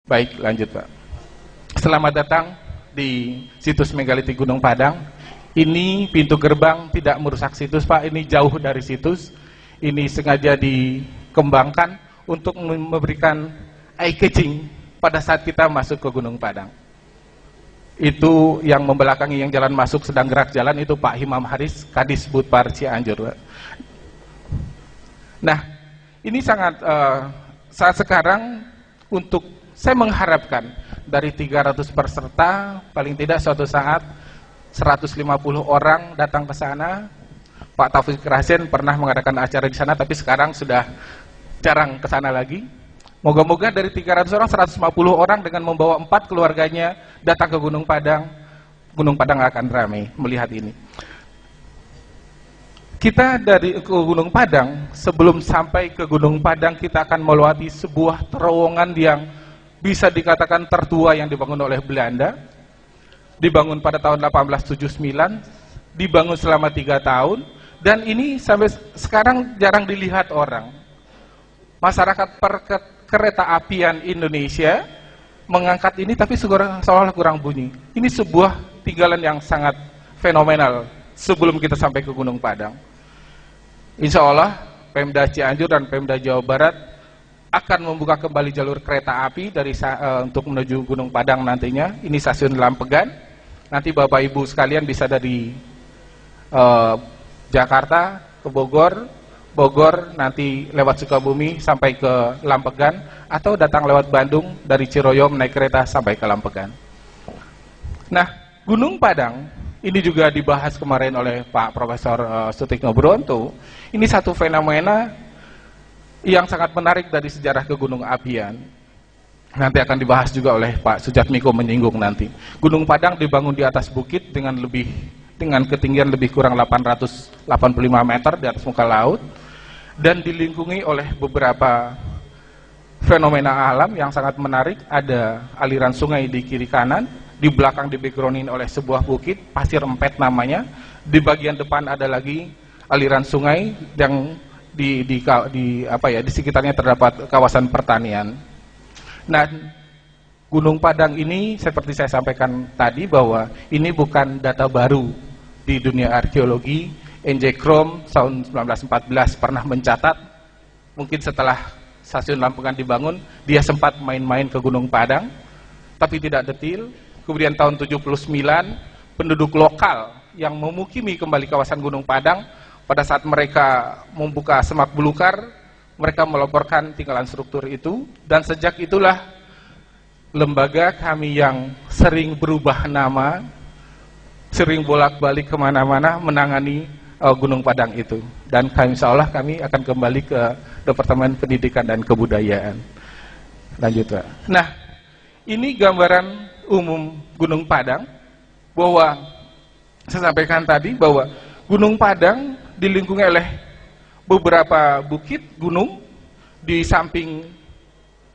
Baik, lanjut Pak. Selamat datang di situs Megalitik Gunung Padang. Ini pintu gerbang tidak merusak situs Pak, ini jauh dari situs. Ini sengaja dikembangkan untuk memberikan eye-catching pada saat kita masuk ke Gunung Padang. Itu yang membelakangi yang jalan masuk sedang gerak jalan itu Pak Himam Haris, Kadis Budpar Cianjur. Nah, ini sangat saat sekarang untuk saya mengharapkan dari 300 peserta paling tidak suatu saat 150 orang datang ke sana. Pak Taufik Rasen pernah mengadakan acara di sana, tapi sekarang sudah jarang ke sana lagi. Moga-moga dari 300 orang 150 orang dengan membawa 4 keluarganya datang ke Gunung Padang. Gunung Padang akan ramai melihat ini. Kita dari ke Gunung Padang, sebelum sampai ke Gunung Padang kita akan melewati sebuah terowongan yang bisa dikatakan tertua yang dibangun oleh Belanda. Dibangun pada tahun 1879, dibangun selama 3 tahun, dan ini sampai sekarang jarang dilihat orang. Masyarakat kereta apian Indonesia mengangkat ini, tapi seolah-olah kurang bunyi. Ini sebuah tinggalan yang sangat fenomenal sebelum kita sampai ke Gunung Padang. Insya Allah Pemda Cianjur dan Pemda Jawa Barat akan membuka kembali jalur kereta api untuk menuju Gunung Padang nantinya. Ini stasiun Lampegan. Nanti Bapak Ibu sekalian bisa dari Jakarta ke Bogor, nanti lewat Sukabumi sampai ke Lampegan, atau datang lewat Bandung dari Ciroyom naik kereta sampai ke Lampegan. Nah, Gunung Padang ini juga dibahas kemarin oleh Pak Profesor Sutikno Bronto. Ini satu fenomena yang sangat menarik dari sejarah ke Gunung Apian. Nanti akan dibahas juga oleh Pak Sujatmiko menyinggung nanti. Gunung Padang dibangun di atas bukit dengan ketinggian lebih kurang 885 meter di atas muka laut, dan dilingkungi oleh beberapa fenomena alam yang sangat menarik. Ada aliran sungai di kiri kanan, di belakang di backgroundin oleh sebuah bukit, Pasir Empet namanya. Di bagian depan ada lagi aliran sungai yang di sekitarnya terdapat kawasan pertanian. Nah, Gunung Padang ini seperti saya sampaikan tadi bahwa ini bukan data baru di dunia arkeologi. NJ Krom tahun 1914 pernah mencatat, mungkin setelah stasiun Lampegan dibangun, dia sempat main-main ke Gunung Padang, tapi tidak detil. Kemudian tahun 79, penduduk lokal yang memukimi kembali kawasan Gunung Padang, pada saat mereka membuka semak belukar, mereka melaporkan tinggalan struktur itu, dan sejak itulah lembaga kami yang sering berubah nama, sering bolak-balik kemana-mana menangani Gunung Padang itu. Dan insya Allah kami akan kembali ke Departemen Pendidikan dan Kebudayaan. Lanjut Pak. Nah, ini gambaran umum Gunung Padang, bahwa saya sampaikan tadi bahwa Gunung Padang dilingkungi oleh beberapa bukit gunung. Di samping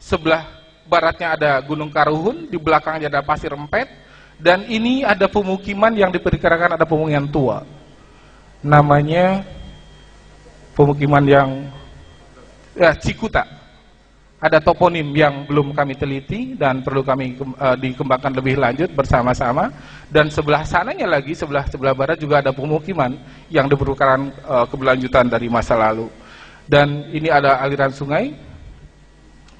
sebelah baratnya ada Gunung Karuhun, di belakangnya ada Pasir Empet, dan ini ada pemukiman yang diperkirakan ada pemukiman tua. Namanya pemukiman yang Cikuta. Ada toponim yang belum kami teliti dan perlu kami dikembangkan lebih lanjut bersama-sama. Dan sebelah sananya lagi, sebelah barat juga ada pemukiman yang diperlukan keberlanjutan dari masa lalu. Dan ini ada aliran sungai.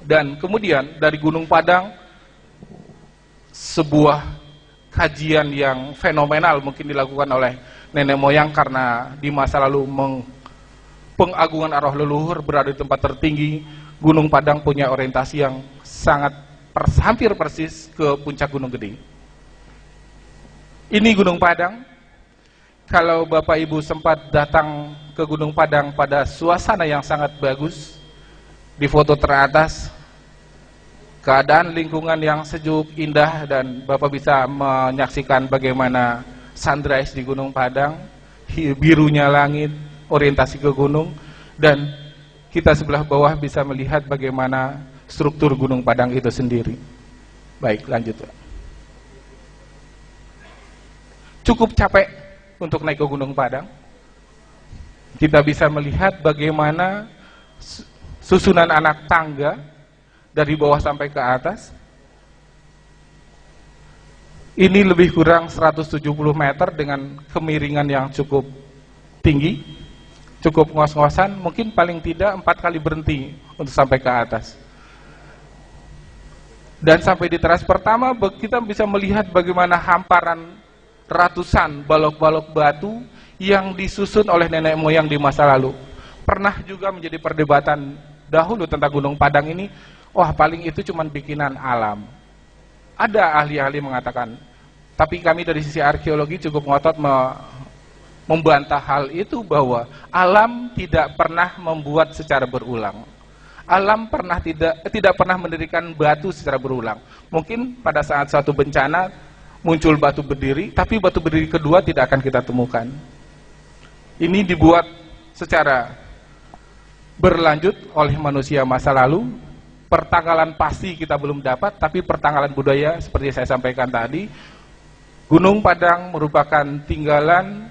Dan kemudian dari Gunung Padang, sebuah kajian yang fenomenal mungkin dilakukan oleh nenek moyang, karena di masa lalu pengagungan arwah leluhur berada di tempat tertinggi. Gunung Padang punya orientasi yang sangat hampir persis ke puncak Gunung Gede. Ini Gunung Padang. Kalau Bapak Ibu sempat datang ke Gunung Padang pada suasana yang sangat bagus, di foto teratas, keadaan lingkungan yang sejuk, indah, dan Bapak bisa menyaksikan bagaimana sunrise di Gunung Padang, birunya langit, orientasi ke gunung, dan kita sebelah bawah bisa melihat bagaimana struktur Gunung Padang itu sendiri. Baik, lanjut. Cukup capek untuk naik ke Gunung Padang. Kita bisa melihat bagaimana susunan anak tangga dari bawah sampai ke atas. Ini lebih kurang 170 meter dengan kemiringan yang cukup tinggi, cukup ngos-ngosan, mungkin paling tidak 4 kali berhenti untuk sampai ke atas. Dan sampai di teras pertama kita bisa melihat bagaimana hamparan ratusan balok-balok batu yang disusun oleh nenek moyang di masa lalu. Pernah juga menjadi perdebatan dahulu tentang Gunung Padang ini, wah paling itu cuma bikinan alam. Ada ahli-ahli mengatakan, tapi kami dari sisi arkeologi cukup ngotot membantah hal itu, bahwa alam tidak pernah membuat secara berulang. Alam tidak pernah mendirikan batu secara berulang. Mungkin pada saat suatu bencana muncul batu berdiri, tapi batu berdiri kedua tidak akan kita temukan. Ini dibuat secara berlanjut oleh manusia masa lalu. Pertanggalan pasti kita belum dapat, tapi pertanggalan budaya seperti saya sampaikan tadi, Gunung Padang merupakan tinggalan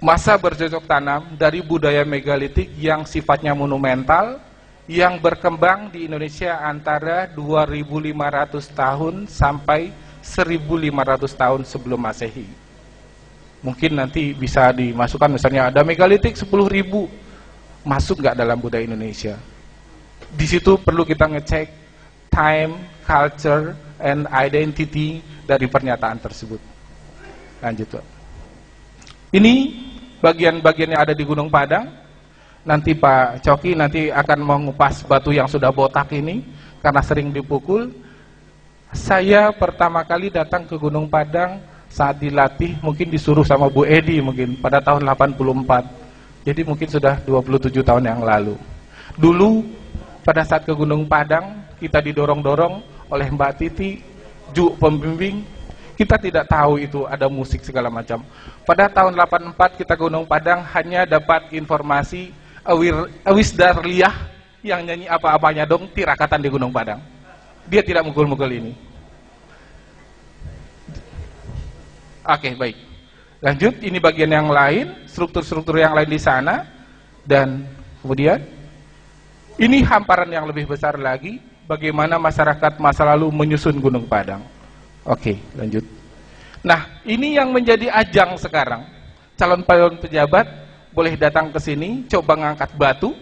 masa bercocok tanam dari budaya megalitik yang sifatnya monumental, yang berkembang di Indonesia antara 2500 tahun sampai 1500 tahun sebelum Masehi. Mungkin nanti bisa dimasukkan, misalnya ada megalitik 10.000, masuk nggak dalam budaya Indonesia? Di situ perlu kita ngecek time, culture, and identity dari pernyataan tersebut. Lanjut, Pak. Ini bagian-bagian yang ada di Gunung Padang. Nanti Pak Coki nanti akan mengupas batu yang sudah botak ini karena sering dipukul. Saya pertama kali datang ke Gunung Padang saat dilatih, mungkin disuruh sama Bu Edi mungkin pada tahun 84. Jadi mungkin sudah 27 tahun yang lalu. Dulu pada saat ke Gunung Padang, kita didorong-dorong oleh Mbak Titi, Ju pembimbing, kita tidak tahu itu ada musik segala macam. Pada tahun 84 kita ke Gunung Padang hanya dapat informasi Awis Darliyah yang nyanyi apa-apanya dong tirakatan di Gunung Padang. Dia tidak mukul-mukul ini. Oke, baik. Lanjut, ini bagian yang lain, struktur-struktur yang lain di sana. Dan kemudian ini hamparan yang lebih besar lagi, bagaimana masyarakat masa lalu menyusun Gunung Padang. Oke, lanjut. Nah, ini yang menjadi ajang sekarang. Calon-calon pejabat boleh datang ke sini, coba ngangkat batu.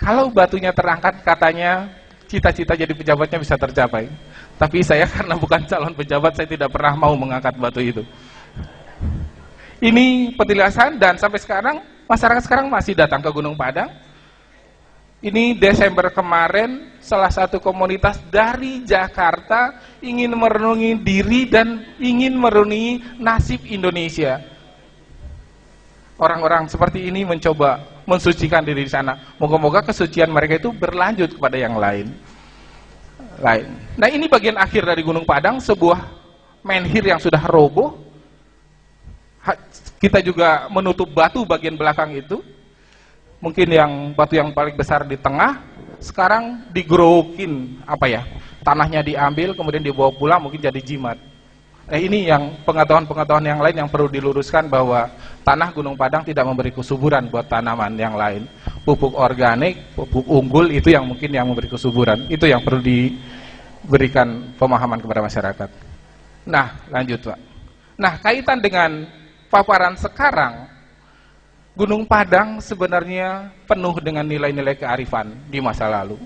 Kalau batunya terangkat, katanya cita-cita jadi pejabatnya bisa tercapai. Tapi saya karena bukan calon pejabat, saya tidak pernah mau mengangkat batu itu. Ini petilasan, dan sampai sekarang, masyarakat sekarang masih datang ke Gunung Padang. Ini Desember kemarin, salah satu komunitas dari Jakarta ingin merenungi diri dan ingin merenungi nasib Indonesia. Orang-orang seperti ini mencoba mensucikan diri di sana. Moga-moga kesucian mereka itu berlanjut kepada yang lain. Nah, ini bagian akhir dari Gunung Padang, sebuah menhir yang sudah roboh. Kita juga menutup batu bagian belakang itu. Mungkin yang batu yang paling besar di tengah, sekarang digerokin, tanahnya diambil, kemudian dibawa pulang, mungkin jadi jimat. Ini yang pengetahuan-pengetahuan yang lain yang perlu diluruskan, bahwa tanah Gunung Padang tidak memberi kesuburan buat tanaman yang lain. Pupuk organik, pupuk unggul, itu yang mungkin yang memberi kesuburan. Itu yang perlu diberikan pemahaman kepada masyarakat. Nah, lanjut, Pak. Nah, kaitan dengan paparan sekarang, Gunung Padang sebenarnya penuh dengan nilai-nilai kearifan di masa lalu.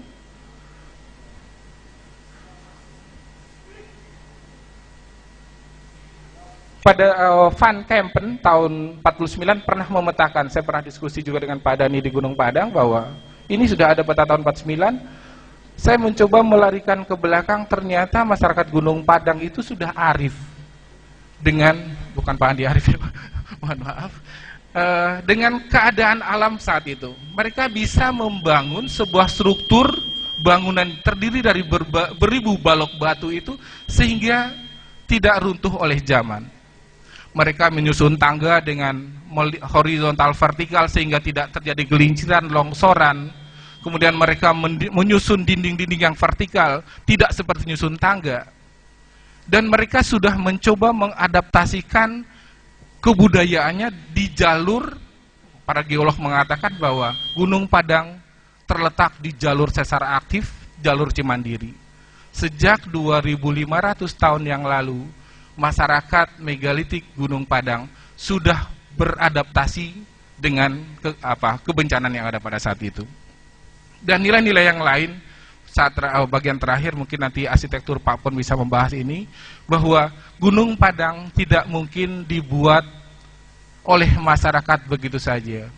Pada Van Kempen tahun 49 pernah memetakan, saya pernah diskusi juga dengan Pak Dani di Gunung Padang, bahwa ini sudah ada pada tahun 49. Saya mencoba melarikan ke belakang, ternyata masyarakat Gunung Padang itu sudah arif dengan, bukan Pak Andi Arif ya Pak, mohon maaf, dengan keadaan alam saat itu. Mereka bisa membangun sebuah struktur bangunan terdiri dari beribu balok batu itu sehingga tidak runtuh oleh zaman. Mereka menyusun tangga dengan horizontal vertikal sehingga tidak terjadi gelinciran, longsoran. Kemudian mereka menyusun dinding-dinding yang vertikal, tidak seperti menyusun tangga. Dan mereka sudah mencoba mengadaptasikan kebudayaannya di jalur, para geolog mengatakan bahwa Gunung Padang terletak di jalur sesar aktif, jalur Cimandiri. sejak 2500 tahun yang lalu, masyarakat megalitik Gunung Padang sudah beradaptasi dengan kebencanaan yang ada pada saat itu. Dan nilai-nilai yang lain, bagian terakhir mungkin nanti arsitektur Pak Pon bisa membahas ini, bahwa Gunung Padang tidak mungkin dibuat oleh masyarakat begitu saja.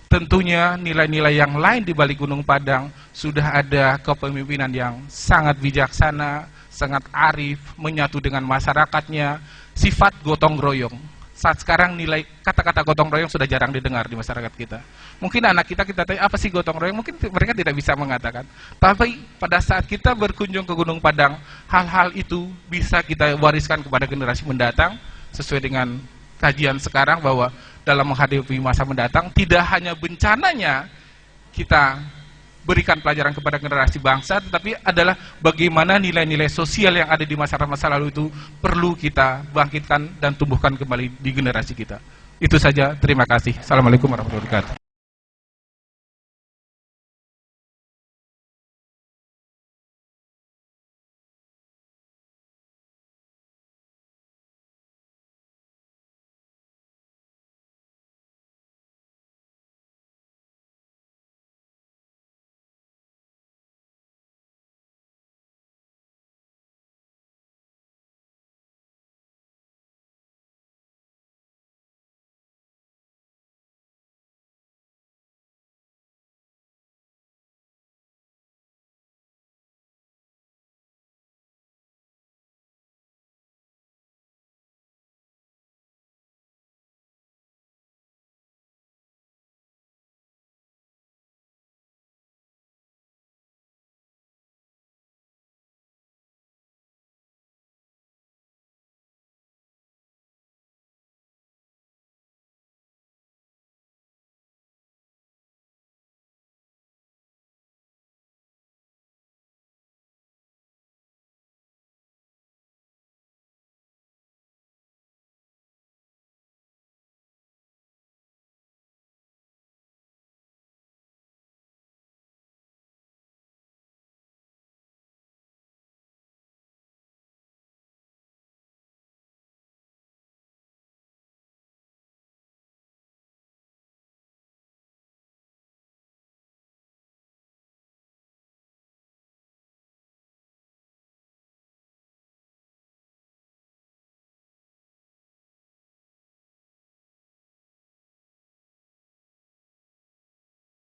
Tentunya nilai-nilai yang lain di balik Gunung Padang sudah ada kepemimpinan yang sangat bijaksana, sangat arif, menyatu dengan masyarakatnya, sifat gotong royong. Saat sekarang nilai kata-kata gotong royong sudah jarang didengar di masyarakat kita. Mungkin anak kita tanya, apa sih gotong royong? Mungkin mereka tidak bisa mengatakan. Tapi pada saat kita berkunjung ke Gunung Padang, hal-hal itu bisa kita wariskan kepada generasi mendatang, sesuai dengan kajian sekarang bahwa dalam menghadapi masa mendatang, tidak hanya bencananya kita berikan pelajaran kepada generasi bangsa, tetapi adalah bagaimana nilai-nilai sosial yang ada di masyarakat masa lalu itu perlu kita bangkitkan dan tumbuhkan kembali di generasi kita. Itu saja, terima kasih. Assalamualaikum warahmatullahi wabarakatuh.